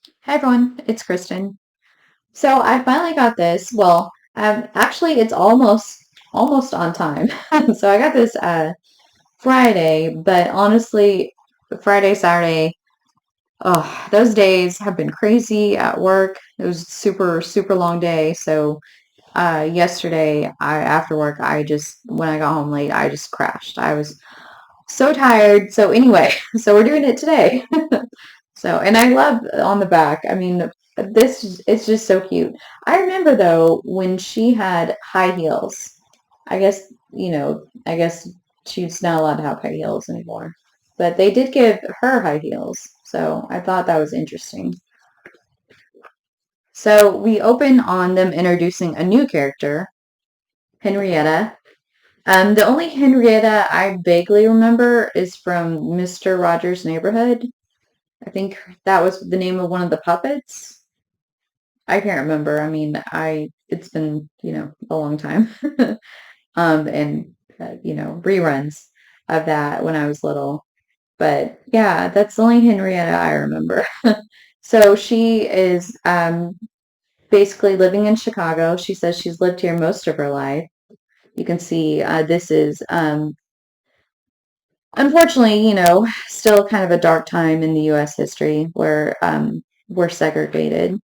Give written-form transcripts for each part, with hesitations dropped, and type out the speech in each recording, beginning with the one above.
Hi everyone, it's Kristen. So I finally got this. Well, actually, it's almost on time. So I got this Friday, but honestly, Friday, Saturday, oh, those days have been crazy at work. It was super long day. So yesterday, I after work, when I got home late, I just crashed. I was so tired. So anyway, so we're doing it today. So, and I love on the back. I mean, this it's just so cute. I remember though when she had high heels. I guess, I guess she's not allowed to have high heels anymore. But they did give her high heels. So I thought that was interesting. So we open on them introducing a new character, Henrietta. The only Henrietta I vaguely remember is from Mr. Rogers' Neighborhood. I think that was the name of one of the puppets. I can't remember. I mean, it's been, a long time. And reruns of that when I was little. But yeah, that's the only Henrietta I remember. So she is basically living in Chicago. She says she's lived here most of her life. You can see this is unfortunately, still kind of a dark time in the U.S. history where we're segregated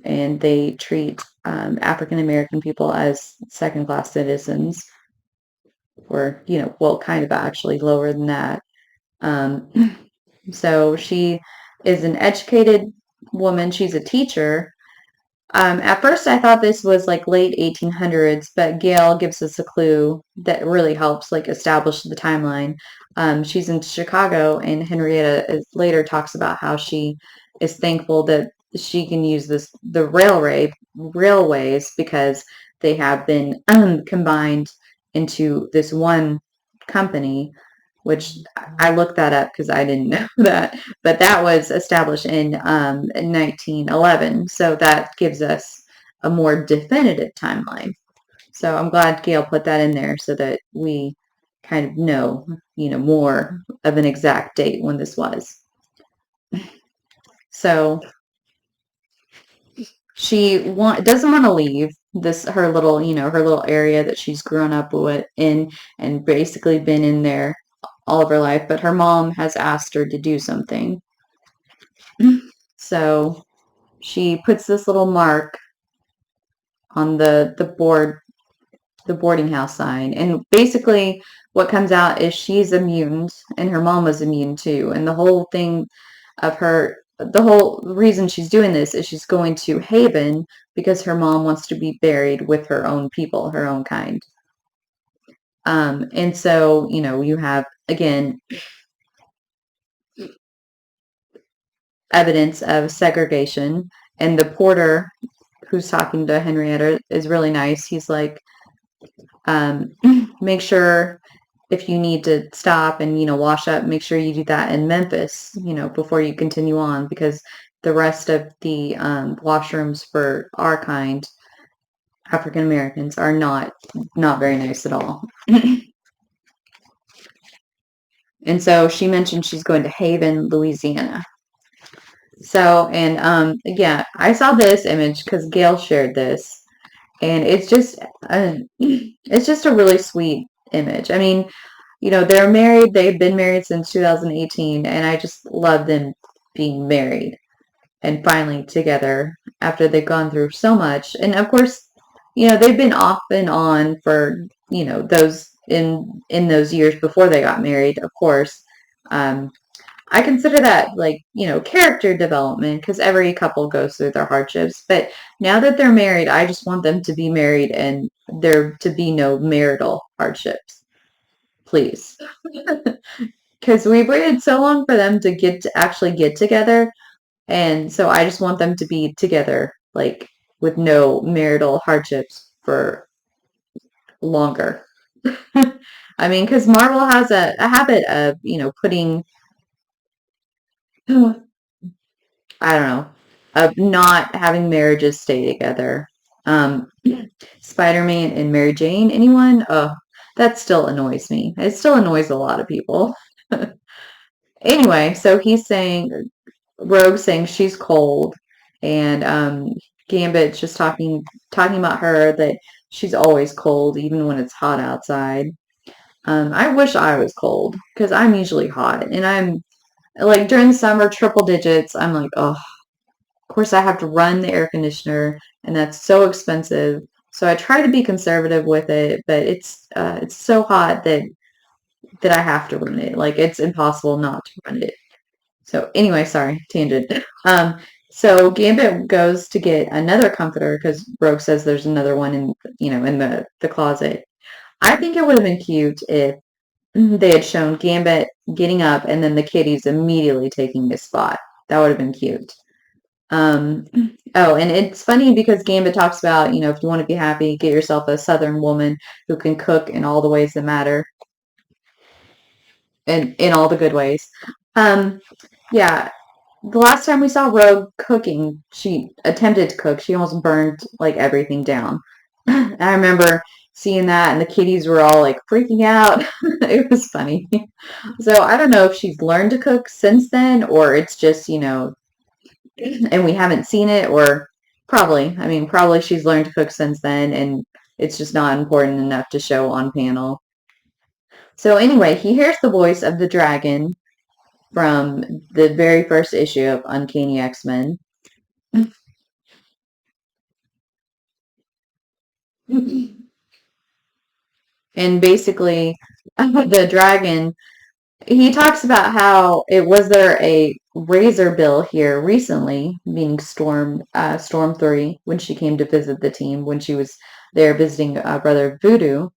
and they treat African American people as second class citizens, or, well, kind of actually lower than that. Um, so she is an educated woman. She's a teacher. At first, I thought this was like late 1800s, but Gail gives us a clue that really helps like establish the timeline. She's in Chicago, and Henrietta later talks about how she is thankful that she can use the railways because they have been combined into this one company, which I looked that up because I didn't know that. But that was established in 1911. So that gives us a more definitive timeline. So I'm glad Gail put that in there so that we kind of know, more of an exact date when this was. So doesn't want to leave this her little area that she's grown up in and basically been in there all of her life, but her mom has asked her to do something. So she puts this little mark on the boarding house sign, and basically what comes out is she's a mutant and her mom was immune too, and the whole reason she's doing this is she's going to Haven because her mom wants to be buried with her own people, her own kind. And so, you have again evidence of segregation, and the porter who's talking to Henrietta is really nice. He's like, um, make sure if you need to stop and, wash up, make sure you do that in Memphis, before you continue on, because the rest of the washrooms for our kind, African Americans, are not very nice at all. And so she mentioned she's going to Haven, Louisiana. So, and yeah, I saw this image because Gail shared this, and it's just a really sweet image. I mean, they're married. They've been married since 2018, and I just love them being married and finally together after they've gone through so much. And of course, they've been off and on for, those in those years before they got married, of course. Um, I consider that like, character development because every couple goes through their hardships. But now that they're married, I just want them to be married and there to be no marital hardships, please. Because we've waited so long for them to actually get together. And so I just want them to be together, like with no marital hardships for longer. I mean, because Marvel has a habit of, putting, I don't know, of not having marriages stay together. Um, Spider-Man and Mary Jane, anyone? Oh, that still annoys me. It still annoys a lot of people. Anyway, so he's saying, Rogue saying she's cold, and Gambit's just talking about her that she's always cold, even when it's hot outside. I wish I was cold because I'm usually hot, and I'm like during the summer, triple digits. I'm like, oh, of course I have to run the air conditioner, and that's so expensive. So I try to be conservative with it, but it's so hot that I have to run it. Like it's impossible not to run it. So anyway, sorry, tangent. So Gambit goes to get another comforter because Rogue says there's another one in in the closet. I think it would have been cute if they had shown Gambit getting up and then the kitties immediately taking his spot. That would have been cute. Um, oh, and it's funny because Gambit talks about, if you want to be happy, get yourself a Southern woman who can cook in all the ways that matter and in all the good ways. Um, yeah, the last time we saw Rogue cooking, she attempted to cook. She almost burned like everything down. I remember seeing that, and the kitties were all like freaking out. It was funny. So I don't know if she's learned to cook since then, or it's just, and we haven't seen it, or probably, I mean, probably she's learned to cook since then, and it's just not important enough to show on panel. So anyway, he hears the voice of the dragon from the very first issue of Uncanny X Men. And basically, the dragon, he talks about how it was there a razor bill here recently, meaning Storm 3, when she came to visit the team, when she was there visiting Brother Voodoo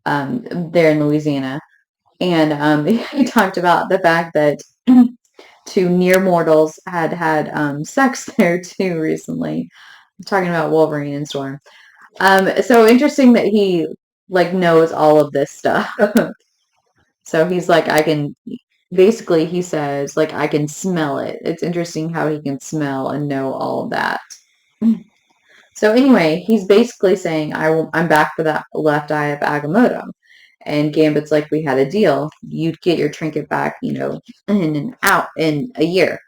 there in Louisiana. And he talked about the fact that two near mortals had sex there too recently. Talking about Wolverine and Storm. So interesting that he like knows all of this stuff. So he's like, I can basically he says like I can smell it. It's interesting how he can smell and know all of that. So anyway, he's basically saying I'm back for that left eye of Agamotto. And Gambit's like, we had a deal. You'd get your trinket back, in and out in a year.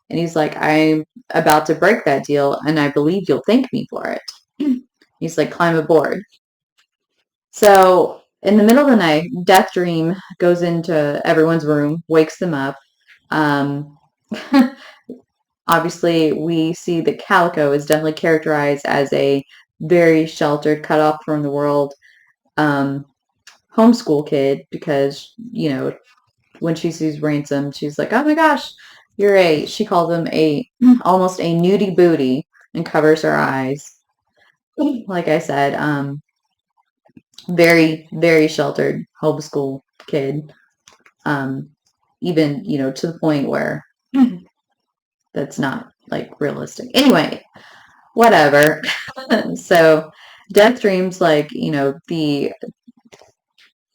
And he's like, I'm about to break that deal, and I believe you'll thank me for it. He's like, climb aboard. So in the middle of the night, Death Dream goes into everyone's room, wakes them up. Um, obviously, we see that Calico is definitely characterized as a very sheltered, cut off from the world um, homeschool kid because, when she sees Ransom, she's like, oh my gosh, she calls him almost a nudie booty and covers her eyes. Like I said, very, very sheltered homeschool kid. Um, even, to the point where that's not like realistic. Anyway, whatever. So Death Dreams, like,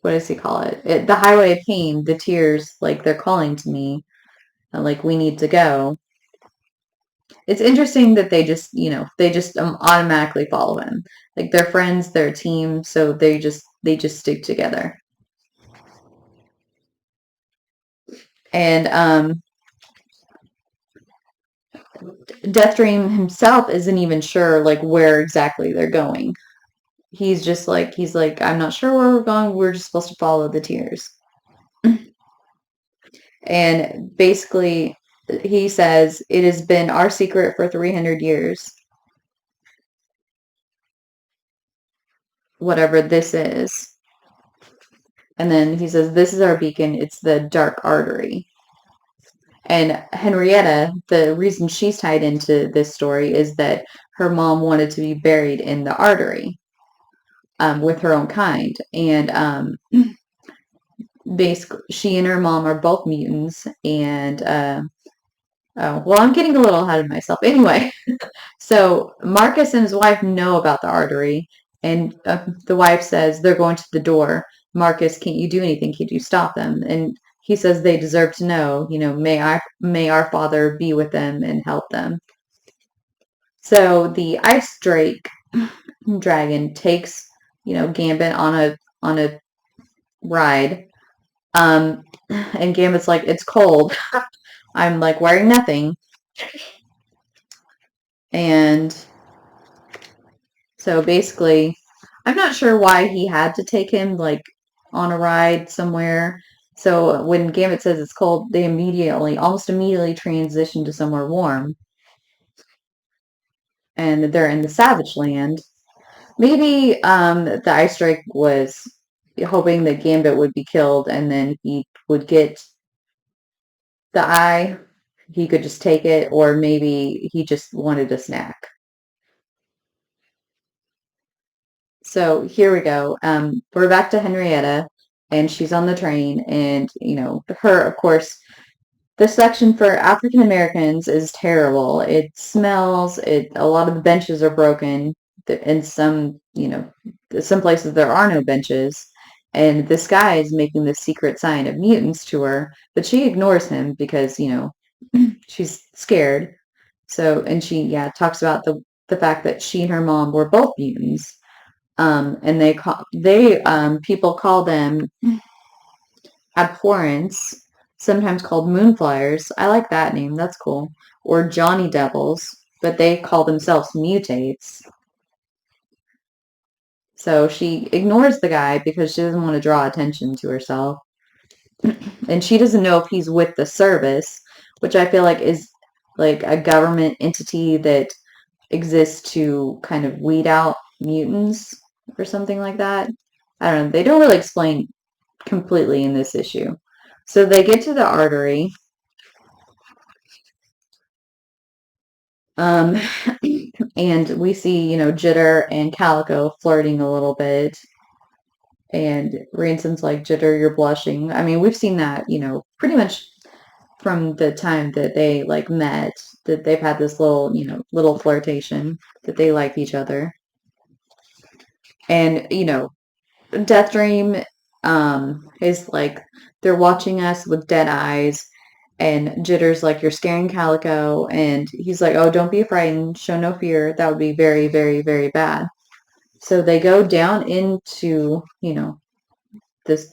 what does he call it? The highway of pain, the tears, like they're calling to me, and like we need to go. It's interesting that they just automatically follow him. Like they're friends, they're a team, so they just stick together. And Death Dream himself isn't even sure like where exactly they're going. He's like, I'm not sure where we're going. We're just supposed to follow the tears. And basically, he says it has been our secret for 300 years, whatever this is. And then he says, this is our beacon. It's the dark artery. And Henrietta, the reason she's tied into this story is that her mom wanted to be buried in the artery with her own kind. And basically, she and her mom are both mutants. And, oh, well, I'm getting a little ahead of myself. Anyway, so Marcus and his wife know about the artery. And the wife says they're going to the door. Marcus, can't you do anything? Can't you stop them? And he says they deserve to know, may our Father be with them and help them. So the ice drake dragon takes, Gambit on a ride. And Gambit's like, it's cold. I'm like wearing nothing. And so basically, I'm not sure why he had to take him like on a ride somewhere. So when Gambit says it's cold, they almost immediately transition to somewhere warm, and they're in the Savage Land. Maybe the ice strike was hoping that Gambit would be killed, and then he would get the eye. He could just take it, or maybe he just wanted a snack. So here we go. We're back to Henrietta, and she's on the train, and her, of course, the section for African Americans is terrible. It smells. A lot of the benches are broken. In some places there are no benches. And this guy is making the secret sign of mutants to her, but she ignores him because, she's scared. So, and she, yeah, talks about the fact that she and her mom were both mutants. And people call them abhorrents, sometimes called moonflyers. I like that name. That's cool. Or Johnny Devils, but they call themselves mutates. So she ignores the guy because she doesn't want to draw attention to herself. And she doesn't know if he's with the service, which I feel like is like a government entity that exists to kind of weed out mutants or something like that. I don't know. They don't really explain completely in this issue. So they get to the artery. Um, and we see, Jitter and Calico flirting a little bit. And Ransom's like, Jitter, you're blushing. I mean, we've seen that, pretty much from the time that they like met, that they've had this little flirtation, that they like each other. And, Death Dream is like, they're watching us with dead eyes. And Jitter's like, you're scaring Calico. And he's like, oh, don't be frightened. Show no fear. That would be very, very, very bad. So they go down into, this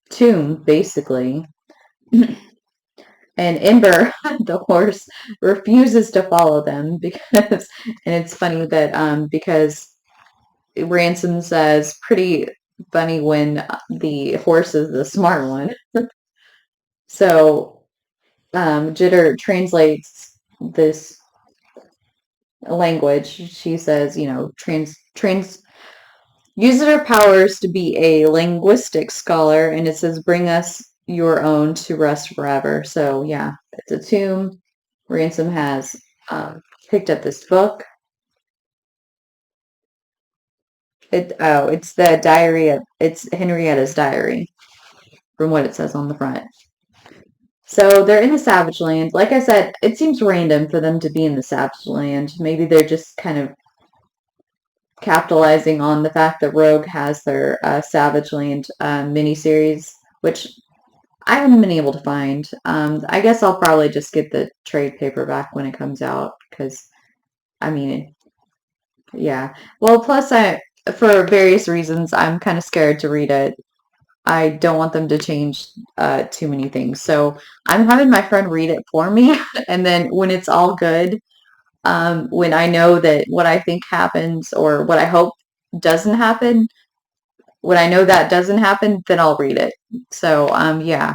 tomb, basically. And Ember, the horse, refuses to follow them because, and it's funny that because Ransom says, pretty funny when the horse is the smart one. So Jitter translates this language. She says, trans uses her powers to be a linguistic scholar, and it says, bring us your own to rest forever. So yeah, it's a tomb. Ransom has picked up this book. It's the diary it's Henrietta's diary from what it says on the front. So they're in the Savage Land. Like I said, it seems random for them to be in the Savage Land. Maybe they're just kind of capitalizing on the fact that Rogue has their Savage Land miniseries, which I haven't been able to find. I guess I'll probably just get the trade paperback when it comes out because, I mean, yeah. Well, plus for various reasons, I'm kind of scared to read it. I don't want them to change too many things. So I'm having my friend read it for me, and then when it's all good, when I know that what I think happens or what I hope doesn't happen, when I know that doesn't happen, then I'll read it. So yeah.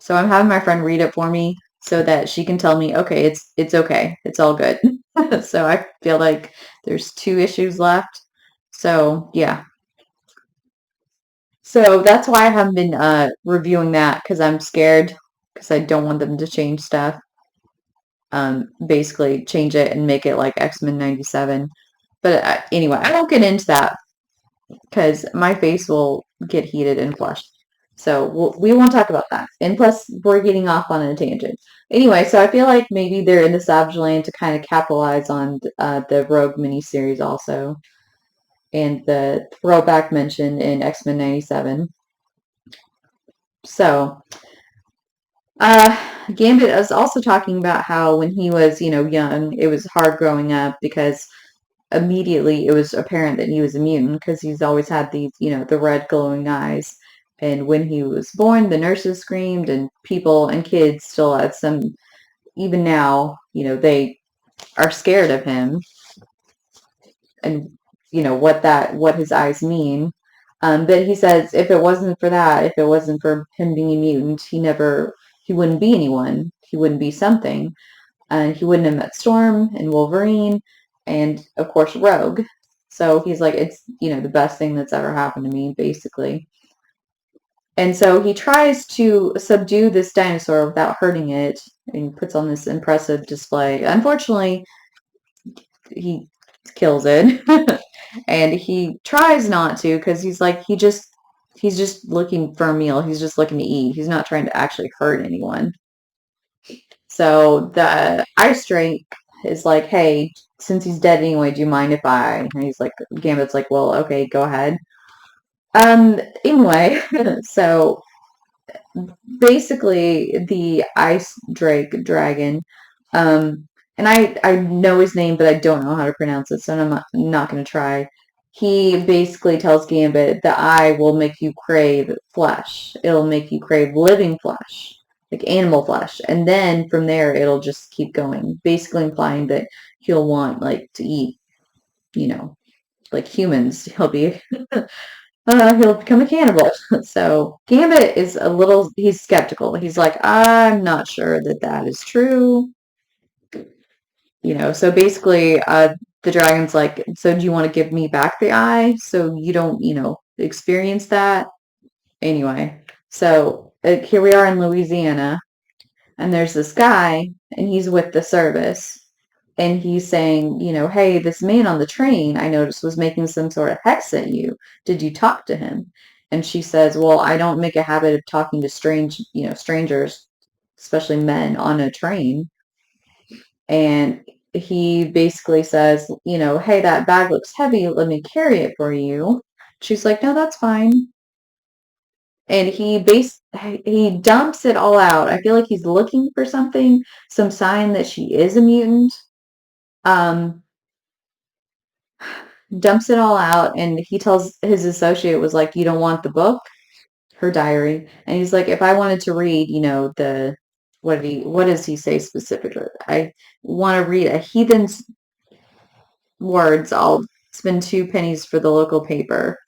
So I'm having my friend read it for me so that she can tell me, okay, it's okay, it's all good. So I feel like there's 2 issues left. So yeah. So that's why I haven't been reviewing that because I'm scared because I don't want them to change stuff. Basically change it and make it like X Men '97. But anyway, I won't get into that because my face will get heated and flushed. So we won't talk about that. And plus, we're getting off on a tangent. Anyway, so I feel like maybe they're in the Savage Land to kind of capitalize on the Rogue miniseries also, and the throwback mentioned in X Men '97. So, Gambit is also talking about how when he was, young, it was hard growing up because immediately it was apparent that he was a mutant because he's always had these, the red glowing eyes. And when he was born, the nurses screamed, and people and kids still at some, even now, they are scared of him and, what his eyes mean. But he says if it wasn't for that, if it wasn't for him being a mutant, he wouldn't be anyone. He wouldn't be something. And he wouldn't have met Storm and Wolverine and, of course, Rogue. So he's like, it's, the best thing that's ever happened to me, basically. And so he tries to subdue this dinosaur without hurting it and puts on this impressive display. Unfortunately, he kills it. And he tries not to because he's like, he's just looking for a meal. He's just looking to eat. He's not trying to actually hurt anyone. So the Ice Drake is like, hey, since he's dead anyway, do you mind if I? And he's like, Gambit's like, well, okay, go ahead. Anyway, so basically the Ice Drake dragon, and I know his name, but I don't know how to pronounce it, so I'm not going to try. He basically tells Gambit, the eye will make you crave flesh. It'll make you crave living flesh, like animal flesh. And then from there, it'll just keep going, basically implying that he'll want, like, to eat, like humans. He'll become a cannibal. So Gambit is he's skeptical. He's like, I'm not sure that that is true. So basically, the dragon's like, so do you want to give me back the eye so you don't, experience that? Anyway, so here we are in Louisiana, and there's this guy, and he's with the service, and he's saying, hey, this man on the train I noticed was making some sort of hex at you. Did you talk to him? And she says, well, I don't make a habit of talking to strangers, especially men on a train. And he basically says, hey, that bag looks heavy. Let me carry it for you. She's like, no, that's fine. And he dumps it all out. I feel like he's looking for something, some sign that she is a mutant. Um, Dumps it all out, and he tells his associate, was like, you don't want the book, her diary. And he's like, if I wanted to read, what does he say specifically? I want to read a heathen's words, I'll spend 2 pennies for the local paper.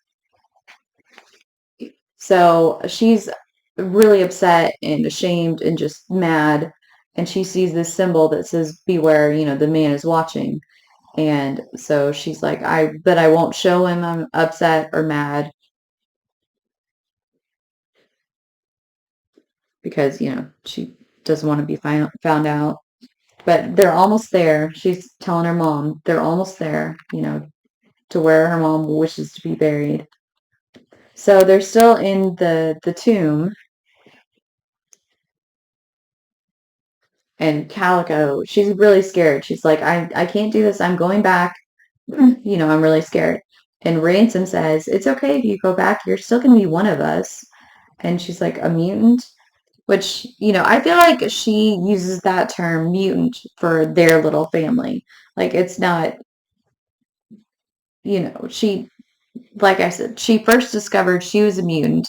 So she's really upset and ashamed and just mad. And she sees this symbol that says, beware, the man is watching. And so she's like, but I won't show him I'm upset or mad because, she doesn't want to be found out. But they're almost there. She's telling her mom they're almost there, to where her mom wishes to be buried. So they're still in the tomb. And Calico, she's really scared. She's like, I can't do this. I'm going back. I'm really scared. And Ransom says, it's okay if you go back. You're still going to be one of us. And she's like, a mutant? Which, I feel like she uses that term mutant for their little family. Like, it's not, she, like I said, she first discovered she was a mutant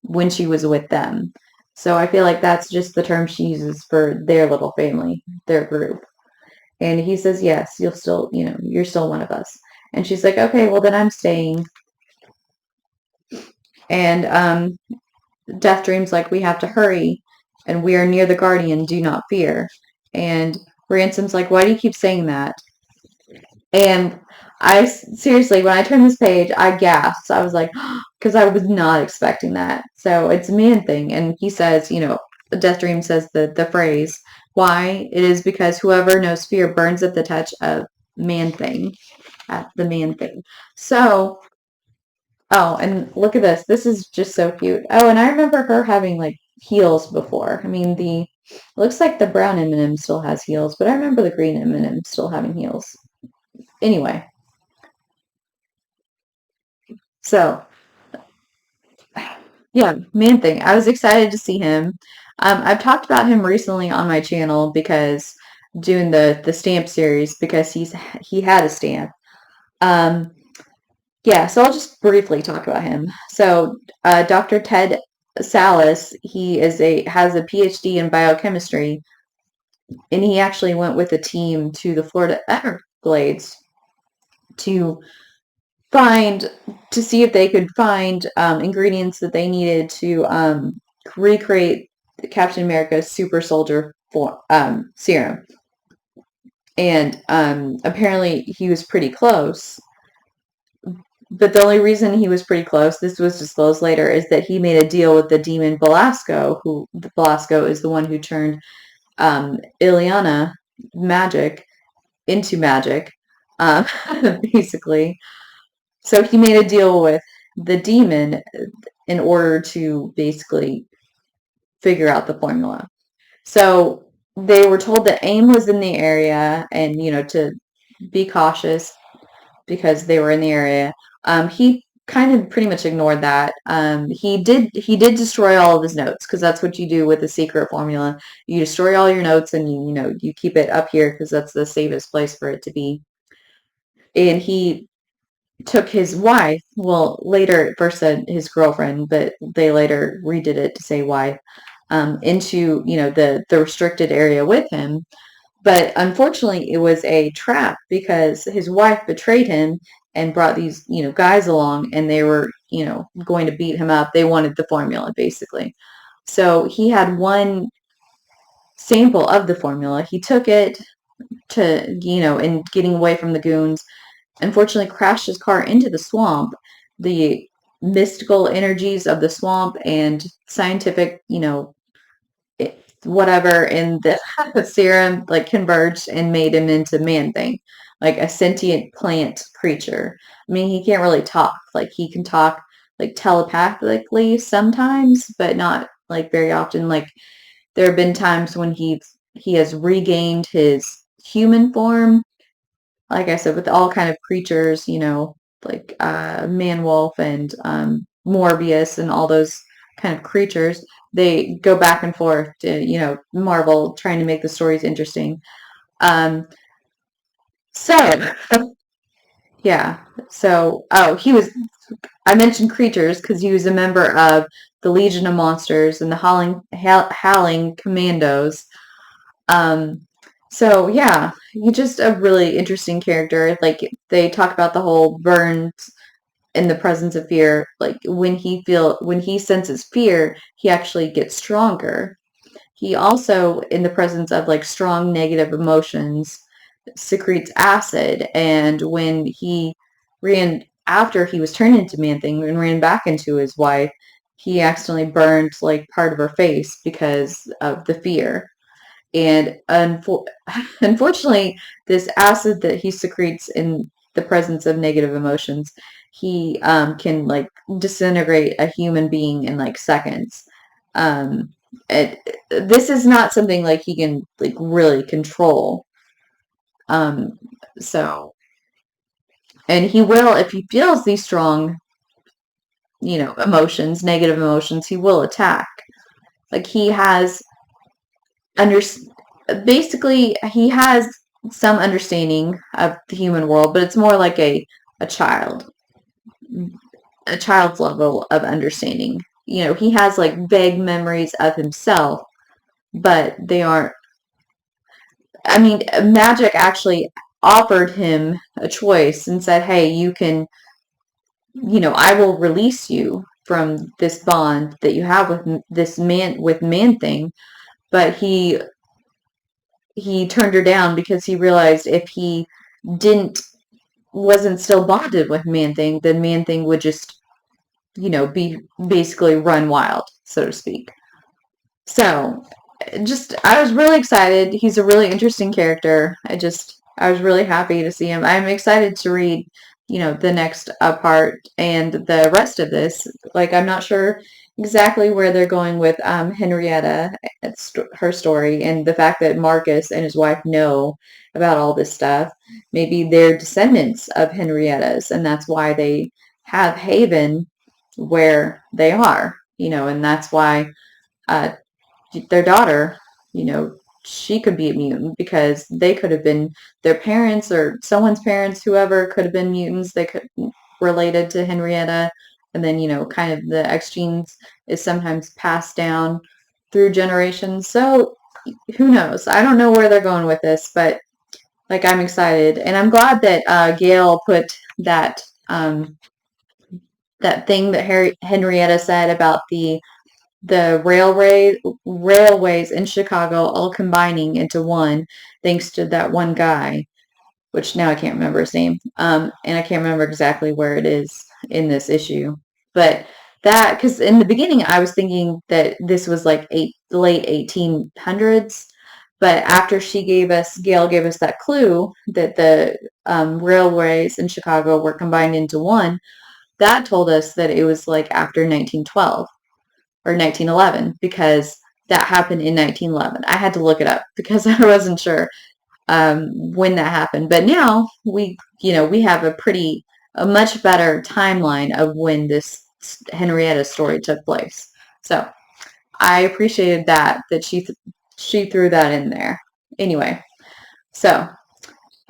when she was with them. So I feel like that's just the term she uses for their little family, their group. And he says, yes, you're still one of us. And she's like, okay, well, then I'm staying. And Death Dream's like, we have to hurry. And we are near the Guardian. Do not fear. And Ransom's like, why do you keep saying that? And seriously, when I turned this page, I gasped. I was like, because I was not expecting that. So it's a man thing. And he says, Death Dream says the phrase, why? It is because whoever knows fear burns at the touch of man thing, at the man thing. So, oh, and look at this. This is just so cute. Oh, and I remember her having like heels before. I mean, looks like the brown M&M still has heels, but I remember the green M&M still having heels. Anyway, so yeah, man thing. I was excited to see him. I've talked about him recently on my channel because doing the stamp series because he had a stamp. Um, Yeah, so I'll just briefly talk about him. So, Dr. Ted Salas, he has a PhD in biochemistry, and he actually went with a team to the Florida Everglades to find to see if they could find ingredients that they needed to recreate Captain America's super soldier serum. And apparently he was pretty close. But the only reason he was pretty close, this was disclosed later, is that he made a deal with the demon Belasco, who Belasco is the one who turned Ileana magic into magic, um, basically. So he made a deal with the demon in order to basically figure out the formula. So they were told that AIM was in the area and, to be cautious because they were in the area. He kind of pretty much ignored that. He did destroy all of his notes because that's what you do with a secret formula. You destroy all your notes and you keep it up here because that's the safest place for it to be. And he took his wife, well, later it first said his girlfriend, but they later redid it to say wife, into, the restricted area with him. But unfortunately, it was a trap because his wife betrayed him and brought these, guys along and they were, going to beat him up. They wanted the formula, basically. So he had one sample of the formula. He took it to, and getting away from the goons, unfortunately crashed his car into the swamp. The mystical energies of the swamp and scientific, whatever in the serum like converged and made him into Man Thing, like a sentient plant creature. I mean, he can't really talk. Like he can talk like telepathically sometimes, but not like very often. Like there have been times when he has regained his human form, like I said, with all kind of creatures, like Man Wolf and Morbius and all those kind of creatures. They go back and forth to, Marvel trying to make the stories interesting. Um, so, yeah. So, I mentioned creatures because he was a member of the Legion of Monsters and the Howling Commandos. Um, so yeah, he's just a really interesting character. Like they talk about the whole burns in the presence of fear. Like when he senses fear, he actually gets stronger. He also, in the presence of like strong negative emotions, secretes acid. And when he ran after he was turned into Man Thing and ran back into his wife, he accidentally burned like part of her face because of the fear. And unfortunately, this acid that he secretes in the presence of negative emotions, he can like disintegrate a human being in like seconds. Um, it, this is not something like he can like really control. Um, so, and he will, if he feels these strong, emotions, negative emotions, he will attack. Like he has under basically he has some understanding of the human world, but it's more like a child, a child's level of understanding. He has like vague memories of himself, but they aren't. I mean, magic actually offered him a choice and said, "Hey, you can, I will release you from this bond that you have with this man with Man Thing." But he turned her down because he realized if he didn't wasn't still bonded with Man Thing, then Man Thing would just, be basically run wild, so to speak. So, just I was really excited. He's a really interesting character. I was really happy to see him. I'm excited to read, the next part and the rest of this. Like I'm not sure exactly where they're going with Henrietta, her story, and the fact that Marcus and his wife know about all this stuff. Maybe they're descendants of Henrietta's, and that's why they have Haven where they are, and that's why uh, their daughter, you know, she could be a mutant because they could have been their parents or someone's parents, whoever could have been mutants. They could. related to Henrietta. And then, kind of the X genes is sometimes passed down through generations. So who knows? I don't know where they're going with this, but like I'm excited. And I'm glad that Gail put that that thing that Henrietta said about the railways in Chicago all combining into one, thanks to that one guy, which now I can't remember his name. And I can't remember exactly where it is in this issue. But that, because in the beginning I was thinking that this was like late 1800s. But after Gail gave us that clue that the railways in Chicago were combined into one, that told us that it was like after 1912 or 1911, because that happened in 1911. I had to look it up because I wasn't sure when that happened. But now we have a much better timeline of when this Henrietta story took place. So I appreciated that she threw that in there. Anyway, so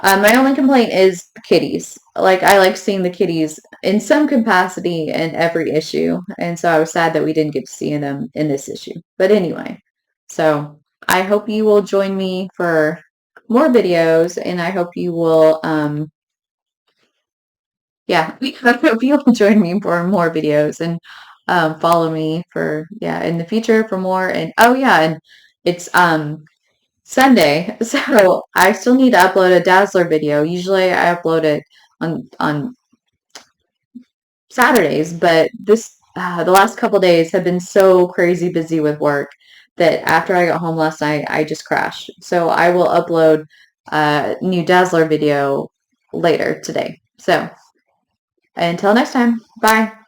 my only complaint is kitties. Like, I like seeing the kitties in some capacity in every issue, and so I was sad that we didn't get to see them in this issue. But anyway, so I hope you will join me for more videos, and I hope you will, yeah, I hope you will join me for more videos and follow me for, yeah, in the future for more. And oh yeah, and it's Sunday, so I still need to upload a Dazzler video. Usually I upload it on Saturdays, but the last couple days have been so crazy busy with work that after I got home last night, I just crashed. So I will upload a new Dazzler video later today. So until next time, bye.